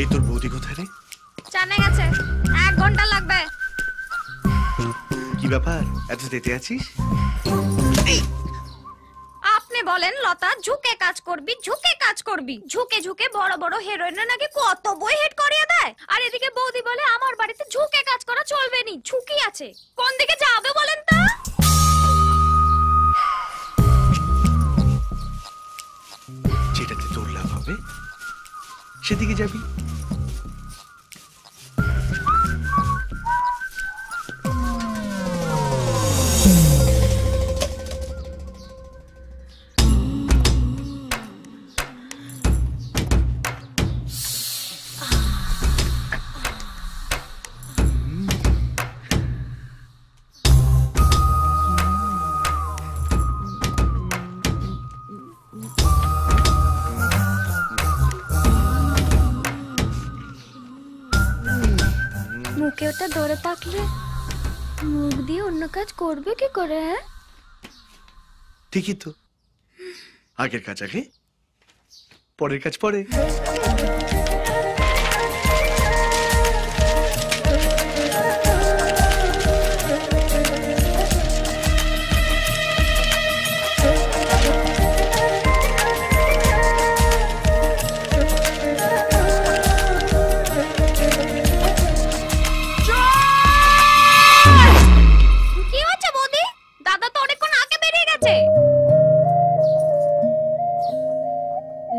এই তোর বৌদি কোথায় রে? জানা গেছে 1 ঘন্টা লাগবে। কি ব্যাপার এত তেতে আছিস? আপনি বলেন লতা, ঝুঁকে কাজ করবি, ঝুঁকে কাজ করবি, ঝুঁকে ঝুঁকে বড় বড় হিরোইনরা নাকি কত বই হিট করিয়ে দেয়, আর এদিকে বৌদি বলে আমার বাড়িতে ঝুঁকে কাজ করা চলবে নি, ঝুঁকি আছে। কোন দিকে যাবে বলেন তো? যেটাতে তোর লাভ হবে সেদিকে যাবি। মুখে ওটা ধরে থাকলে মুখ দিয়ে অন্য কাজ করবে কি করে? হ্যাঁ ঠিকই তো, আগের কাজ আগে, পরের কাজ পরে।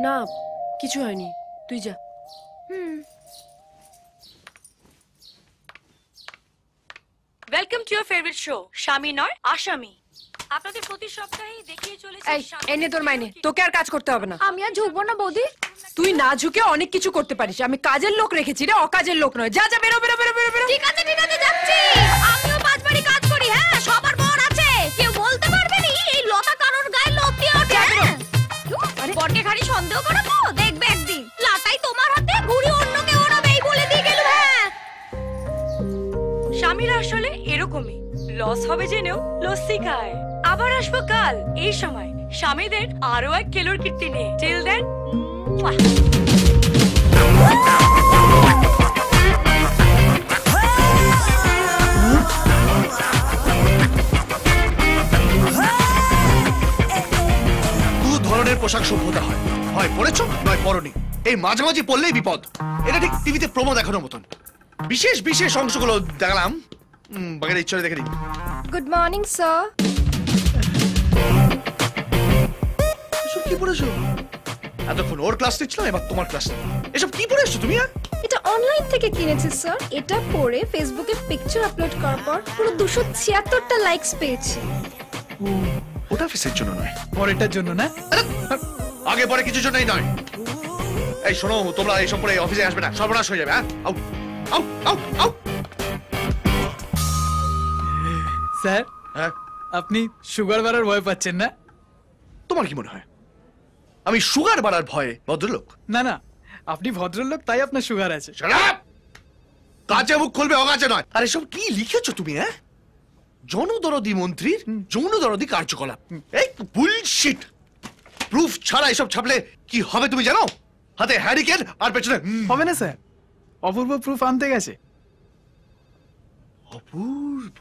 না কিছু হয়নি, তুই যা। Welcome to your favourite show স্বামী নয় আসামি। আপনাদের প্রতি সপ্তাহেই দেখিয়ে চলেছি। এনে তোর মাইনে, তোকে আর কাজ করতে হবে না। আমি আর ঝুঁকবো না বৌদি। তুই না ঝুঁকে অনেক কিছু করতে পারিস। আমি কাজের লোক রেখেছি রে, অকাজের লোক নয়। যা যা, বেরো বেরো বেরো বেরো বেরো। ঠিক আছে যাচ্ছি। আমিও 5 বাড়ি কাজ করি। হ্যাঁ, সবার বর আছে, কেউ বলতে পারবে না এই লতা কারোর গায়ে লোভ দিয়ে ওঠে। আরে বরকে খালি সন্দেহ করো তো, দেখবে একদিন লাটাই তোমার হাতে, ঘুড়ি অন্য কেউ ওড়াবে, এই বলে দিয়ে গেল। হ্যাঁ, স্বামীরা আসলে এরকমই, লস হবে জেনেও লস্যি খায়। আবার আসবো কাল এই সময় স্বামীদের আরো এক কেলোর কীর্তি নিয়ে। টিল দেন, পোশাক সভ্যতা হয়, হয় পরেছো নয় পরনি। এই মাঝামাঝি পড়লেই বিপদ। এটা ঠিক টিভিতে প্রোমো দেখানোর মতন। বিশেষ বিশেষ অংশগুলো দেখালাম, বাকিটা ইচ্ছা দেখে নিন। Good morning sir. এসব কি পড়েছো? এতক্ষণ ওর ক্লাস নিচ্ছিলাম, এবার তোমার ক্লাস। এসব কি পড়েছো তুমি? এটা অনলাইন থেকে কিনেছি স্যার। এটা পরে ফেসবুকে পিকচার আপলোড করার পর পুরো 276টা লাইকস পেয়েছি। ওটা অফিসের জন্য নয়, পরেরটার জন্য না? আগে পরে কিছু জন্যই নয়। এই শোনো, তোমরা এইসব করে অফিসে আসবে না, সর্বনাশ হয়ে যাবে। হ্যাঁ, out out out out. Sir, হ্যাঁ, আপনি সুগার বাড়ার ভয় পাচ্ছেন না? তোমার কি মনে হয় আমি সুগার বাড়ার ভয়ে ভদ্রলোক? না না, আপনি ভদ্রলোক, তাই আপনার সুগার আছে। কাজে মুখ খুলবে, অগাছে নয়। আর এসব কি লিখেছো তুমি? হ্যাঁ, জনদরদি মন্ত্রীর যৌনদরদি কার্যকলাপ। এই বুলশিট। প্রুফ ছাড়া এসব ছাপলে কি হবে তুমি জানো? হাতে হ্যারিকেন আর পেছনে হবে না স্যার, অপূর্ব প্রুফ আনতে গেছে। অপূর্ব?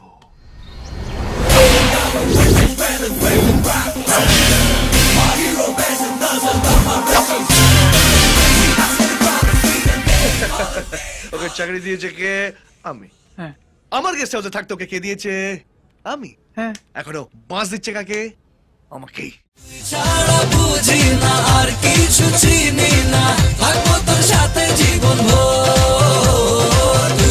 ওকে চাকরি দিয়েছে কে? আমি। হ্যাঁ। আমার গেস্ট হাউসে থাকতে ওকে কে দিয়েছে? আমি। হ্যাঁ। এখনো বাস দিচ্ছে কাকে? আমাকেই। ছাড়া বুঝি না আর কিছু চিনি